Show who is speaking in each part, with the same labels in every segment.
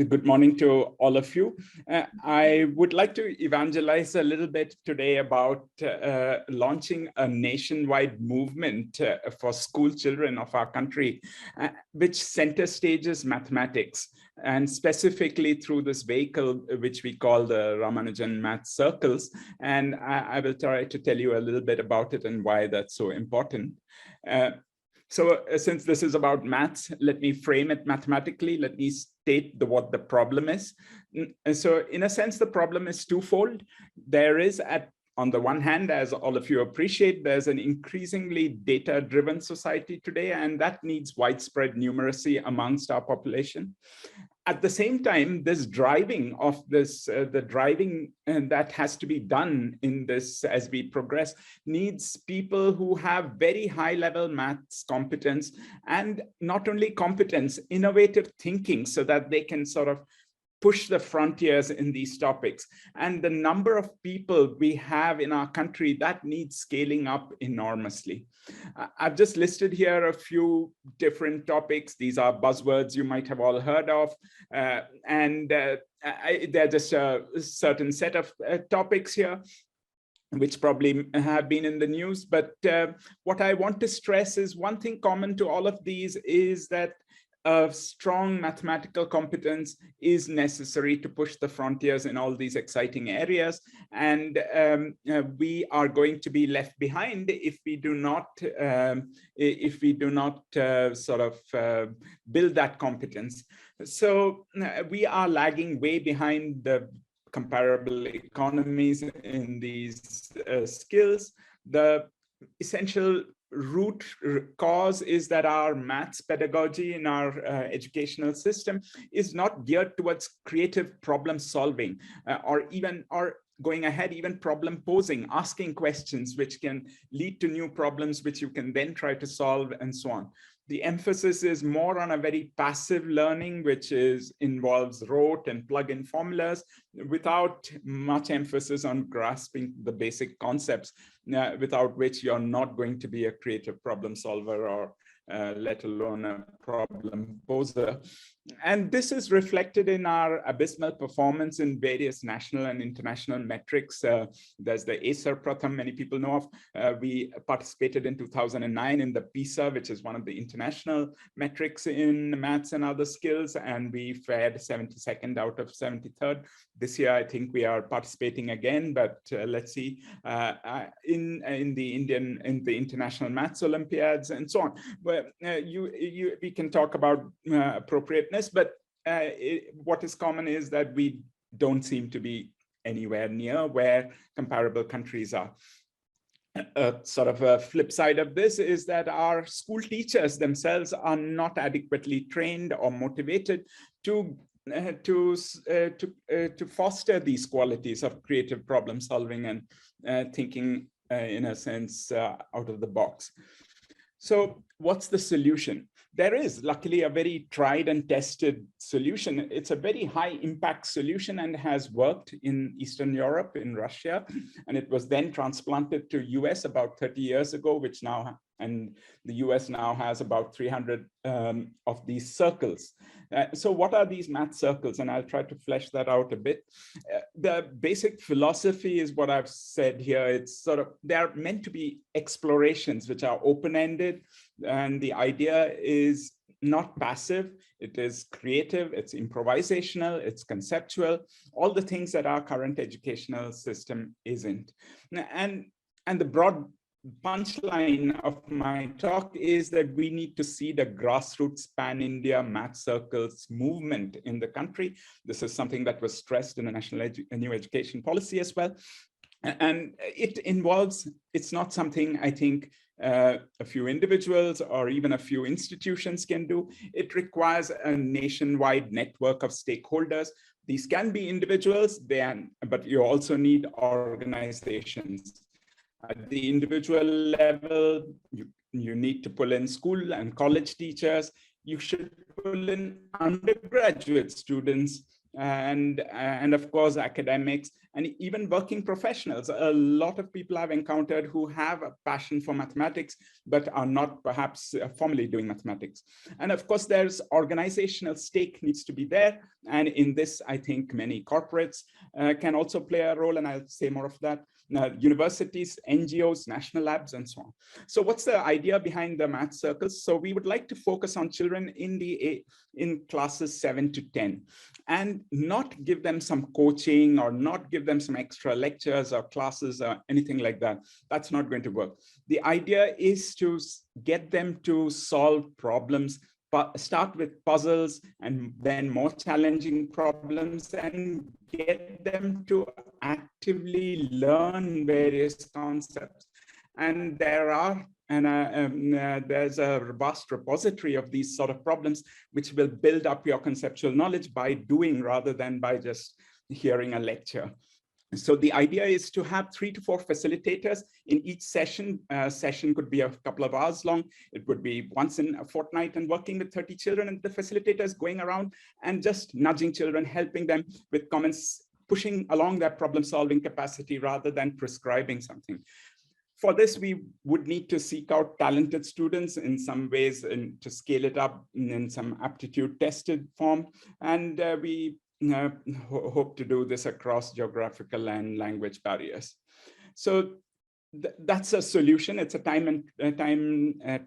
Speaker 1: Good morning to all of you. I would like to evangelize a little bit today about launching a nationwide movement for school children of our country, which center stages mathematics, and specifically through this vehicle, which we call the Ramanujan Math Circles. And I will try to tell you a little bit about it and why that's so important. So since this is about maths, let me frame it mathematically. Let me state what the problem is. So in a sense, the problem is twofold. There is, on the one hand, as all of you appreciate, there's an increasingly data-driven society today, and that needs widespread numeracy amongst our population. At the same time, this driving of this, the driving that has to be done in this as we progress needs people who have very high level maths competence, and not only competence, innovative thinking, so that they can sort of push the frontiers in these topics. And the number of people we have in our country, that needs scaling up enormously. I've just listed here a few different topics. These are buzzwords you might have all heard of. They're just a certain set of topics here, which probably have been in the news. But what I want to stress is one thing common to all of these is that a strong mathematical competence is necessary to push the frontiers in all these exciting areas. And we are going to be left behind if we do not, sort of build that competence. So we are lagging way behind the comparable economies in these skills. The essential root cause is that our maths pedagogy in our educational system is not geared towards creative problem solving, or going ahead, even problem posing, asking questions which can lead to new problems which you can then try to solve, and so on. The emphasis is more on a very passive learning, which involves rote and plug-in formulas, without much emphasis on grasping the basic concepts, without which you're not going to be a creative problem solver, or let alone a problem poser. And this is reflected in our abysmal performance in various national and international metrics. There's the Acer Pratham, many people know of. We participated in 2009 in the PISA, which is one of the international metrics in maths and other skills, and we fared 72nd out of 73rd. This year, I think we are participating again, but let's see, in the International Maths Olympiads and so on. But we can talk about appropriateness, but what is common is that we don't seem to be anywhere near where comparable countries are. Sort of a flip side of this is that our school teachers themselves are not adequately trained or motivated to foster these qualities of creative problem solving and thinking, in a sense, out of the box. So what's the solution? There is luckily a very tried and tested solution. It's a very high impact solution and has worked in Eastern Europe, in Russia, and it was then transplanted to US about 30 years ago, and the US now has about 300 of these circles. So what are these math circles? And I'll try to flesh that out a bit. The basic philosophy is what I've said here. It's sort of, they're meant to be explorations which are open-ended. And the idea is not passive, it is creative, it's improvisational, it's conceptual, all the things that our current educational system isn't. And the broad punchline of my talk is that we need to see the grassroots pan-India math circles movement in the country. This is something that was stressed in the National New Education Policy as well. And it involves, it's not something I think a few individuals or even a few institutions can do. It requires a nationwide network of stakeholders. These can be individuals, but you also need organizations. At the individual level, you need to pull in school and college teachers. You should pull in undergraduate students and of course academics, and even working professionals. A lot of people I've encountered who have a passion for mathematics, but are not perhaps formally doing mathematics. And of course, there's organizational stake needs to be there. And in this, I think many corporates can also play a role, and I'll say more of that. Universities, NGOs, national labs, and so on. So what's the idea behind the math circles? So we would like to focus on children in classes 7 to 10, and not give them some coaching or not give them some extra lectures or classes or anything like that. That's not going to work. The idea is to get them to solve problems, but start with puzzles and then more challenging problems, and get them to actively learn various concepts. And there's a vast repository of these sort of problems, which will build up your conceptual knowledge by doing rather than by just hearing a lecture. So the idea is to have 3 to 4 facilitators in each session. Session could be a couple of hours long. It would be once in a fortnight, and working with 30 children, and the facilitators going around and just nudging children, helping them with comments, pushing along their problem-solving capacity rather than prescribing something. For this, we would need to seek out talented students in some ways and to scale it up in some aptitude tested form. And we hope to do this across geographical and language barriers. So that's a solution. It's a time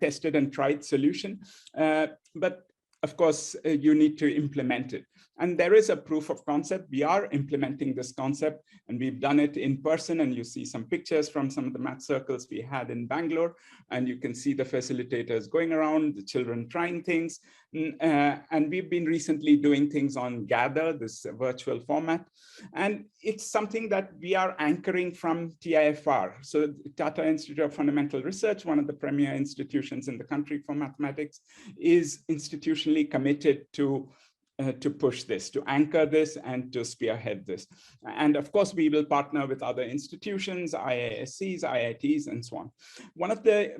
Speaker 1: tested and tried solution. But of course, you need to implement it. And there is a proof of concept. We are implementing this concept, and we've done it in person. And you see some pictures from some of the math circles we had in Bangalore. And you can see the facilitators going around, the children trying things. And we've been recently doing things on Gather, this virtual format. And it's something that we are anchoring from TIFR. So Tata Institute of Fundamental Research, one of the premier institutions in the country for mathematics, is institutionally committed to push this, to anchor this, and to spearhead this. And of course, we will partner with other institutions, IISCs, IITs, and so on. One of the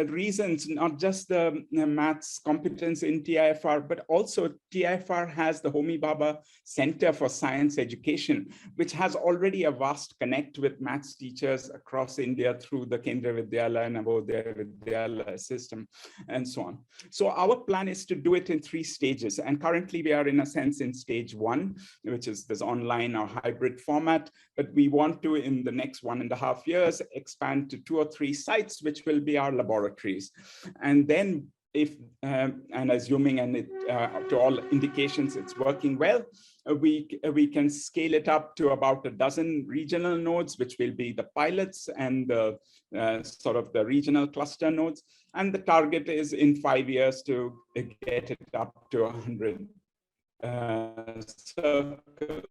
Speaker 1: reasons, not just the maths competence in TIFR, but also TIFR has the Homi Bhabha Center for Science Education, which has already a vast connect with maths teachers across India through the Kendriya Vidyalaya, Navodaya Vidyalaya system, and so on. So our plan is to do it in 3 stages. And currently, we are in a sense in stage 1, which is this online or hybrid format, but we want to, in the next 1.5 years, expand to 2 or 3 sites, which will be our laboratories. And then if, and assuming, and to all indications, it's working well, we can scale it up to about 12 regional nodes, which will be the pilots and the sort of the regional cluster nodes. And the target is in 5 years to get it up to 100 circles.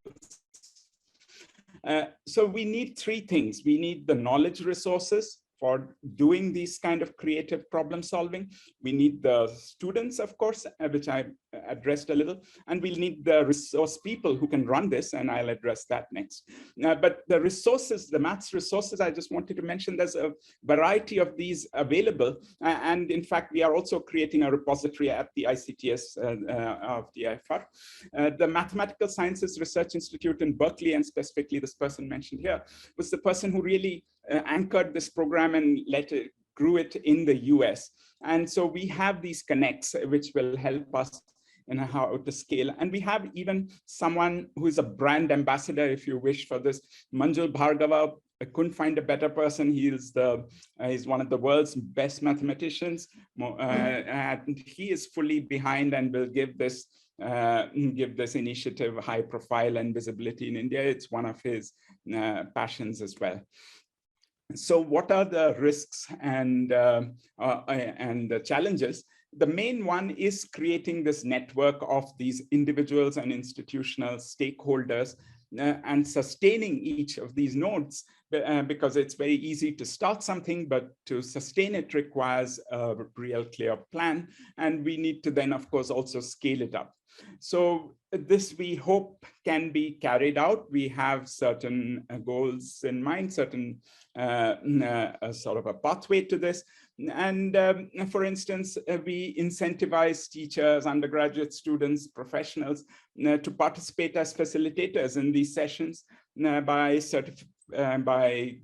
Speaker 1: So we need 3 things. We need the knowledge resources for doing these kind of creative problem solving. We need the students, of course, which I addressed a little, and we'll need the resource people who can run this, and I'll address that next. But the resources, the maths resources, I just wanted to mention, there's a variety of these available. And in fact, we are also creating a repository at the ICTS of the IFR. The Mathematical Sciences Research Institute in Berkeley, and specifically this person mentioned here, was the person who really anchored this program and grew it in the US. And so we have these connects, which will help us in how to scale. And we have even someone who is a brand ambassador, if you wish, for this. Manjul Bhargava, I couldn't find a better person. He's one of the world's best mathematicians. And he is fully behind and will give this initiative high profile and visibility in India. It's one of his passions as well. So what are the risks and the challenges? The main one is creating this network of these individuals and institutional stakeholders and sustaining each of these nodes, because it's very easy to start something, but to sustain it requires a real clear plan. And we need to then, of course, also scale it up. So this, we hope, can be carried out. We have certain goals in mind, certain sort of a pathway to this. And for instance, we incentivize teachers, undergraduate students, professionals to participate as facilitators in these sessions. by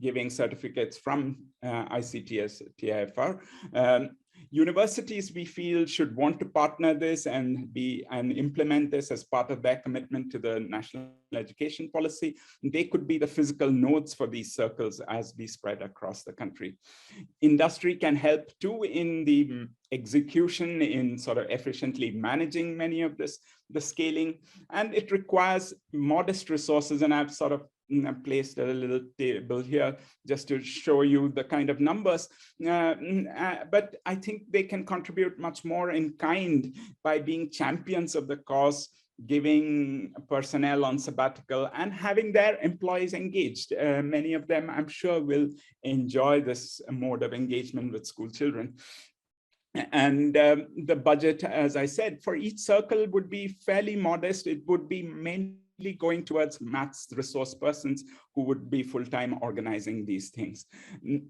Speaker 1: giving certificates from ICTS-TIFR. Universities, we feel, should want to partner this and implement this as part of their commitment to the national education policy. They could be the physical nodes for these circles as we spread across the country. Industry can help too in the execution, in sort of efficiently managing many of the scaling, and it requires modest resources. And I've sort of placed a little table here just to show you the kind of numbers, but I think they can contribute much more in kind by being champions of the cause, giving personnel on sabbatical and having their employees engaged. Many of them, I'm sure, will enjoy this mode of engagement with school children. And the budget, as I said, for each circle would be fairly modest. It would be mainly going towards maths resource persons who would be full-time organizing these things.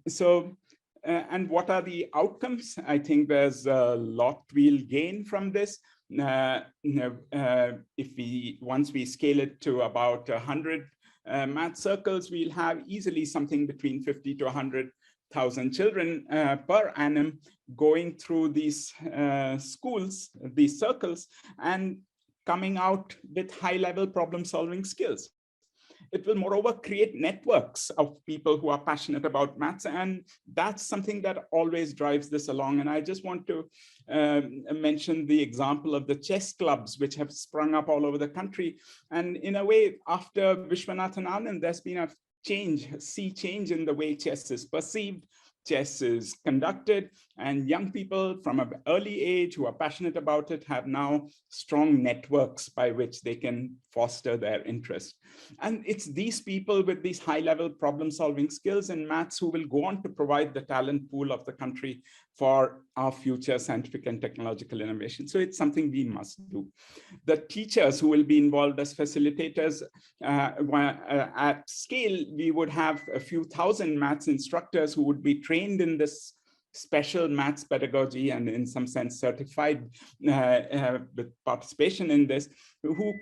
Speaker 1: So, and what are the outcomes? I think there's a lot we'll gain from this. Once we scale it to about 100 math circles, we'll have easily something between 50 to 100,000 children per annum going through these schools, these circles, and coming out with high-level problem-solving skills. It will moreover create networks of people who are passionate about maths, and that's something that always drives this along. And I just want to mention the example of the chess clubs, which have sprung up all over the country. And in a way, after Vishwanathan Anand, there's been a sea change in the way chess is perceived, chess is conducted, and young people from an early age who are passionate about it have now strong networks by which they can foster their interest. And it's these people with these high-level problem-solving skills in maths who will go on to provide the talent pool of the country for our future scientific and technological innovation. So it's something we must do. The teachers who will be involved as facilitators, at scale, we would have a few thousand maths instructors who would be trained in this special maths pedagogy and in some sense certified with participation in this, who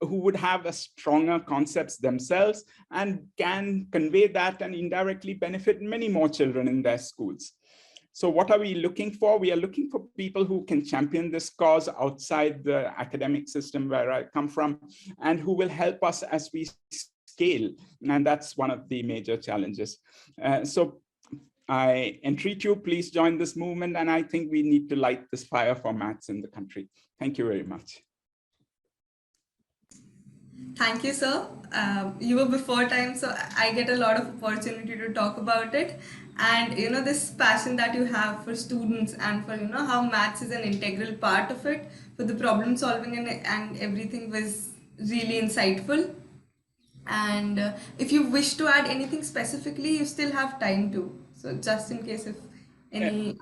Speaker 1: would have a stronger concepts themselves and can convey that and indirectly benefit many more children in their schools. So what are we looking for? We are looking for people who can champion this cause outside the academic system where I come from, and who will help us as we scale. And that's one of the major challenges. So I entreat you, please join this movement. And I think we need to light this fire for maths in the country. Thank you very much.
Speaker 2: Thank you, sir. You were before time, so I get a lot of opportunity to talk about it. And this passion that you have for students and for how maths is an integral part of it, for the problem solving and everything was really insightful. And if you wish to add anything specifically, you still have time to. So just in case if any,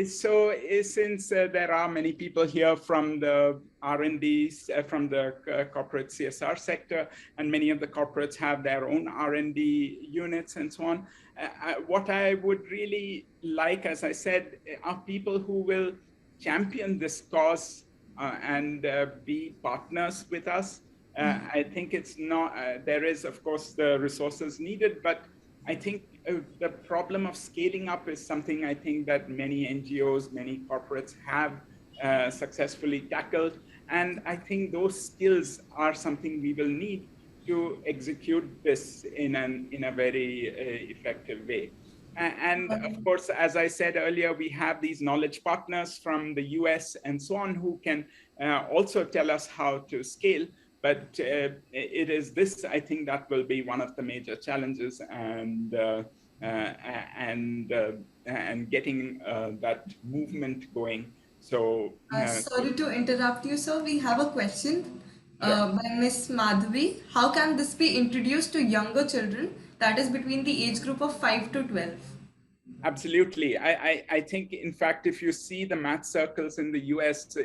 Speaker 1: So since there are many people here from the R&Ds, from the corporate CSR sector, and many of the corporates have their own R&D units and so on, what I would really like, as I said, are people who will champion this cause and be partners with us. I think it's not, there is, of course, the resources needed, but I think the problem of scaling up is something I think that many NGOs, many corporates have successfully tackled. And I think those skills are something we will need to execute this in a very effective way. And of course, as I said earlier, we have these knowledge partners from the US and so on who can also tell us how to scale. But it is this, I think, that will be one of the major challenges, and getting that movement going. So,
Speaker 2: sorry to interrupt you, sir. We have a question
Speaker 1: sure.
Speaker 2: by Miss Madhavi. How can this be introduced to younger children, that is between the age group of 5 to 12?
Speaker 1: Absolutely. I think, in fact, if you see the math circles in the US,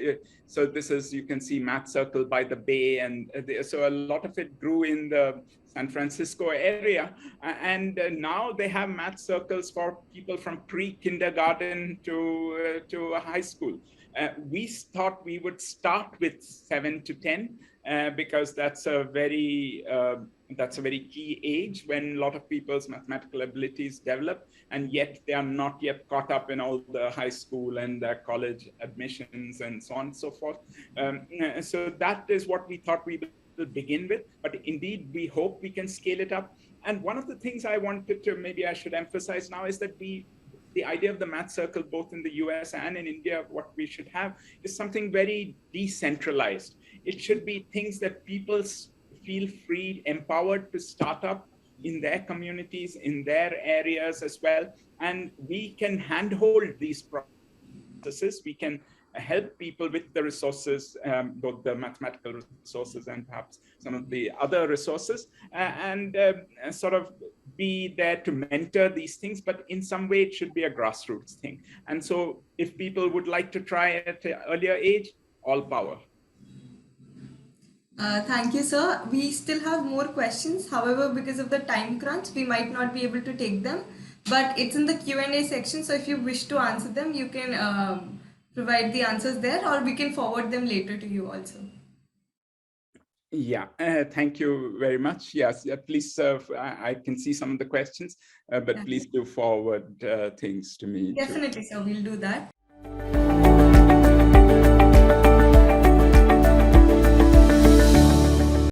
Speaker 1: so this is, you can see math circle by the Bay, and so a lot of it grew in the San Francisco area. And now they have math circles for people from pre-kindergarten to high school. We thought we would start with 7 to 10, because that's a very key age when a lot of people's mathematical abilities develop, and yet they are not yet caught up in all the high school and college admissions and so on and so forth. So that is what we thought we will begin with, but indeed we hope we can scale it up. And one of the things I wanted to, maybe I should emphasize now, is that the idea of the math circle, both in the US and in India, what we should have is something very decentralized. It should be things that people feel free, empowered to start up in their communities, in their areas as well. And we can handhold these processes. We can help people with the resources, both the mathematical resources and perhaps some of the other resources, and sort of be there to mentor these things, but in some way it should be a grassroots thing. And so if people would like to try at an earlier age, all power.
Speaker 2: Thank you, sir. We still have more questions. However, because of the time crunch, we might not be able to take them. But it's in the Q&A section, so if you wish to answer them, you can provide the answers there, or we can forward them later to you also.
Speaker 1: Yeah, thank you very much. Yes, please, I can see some of the questions, but please do forward things to me.
Speaker 2: Definitely, sir, we'll do that.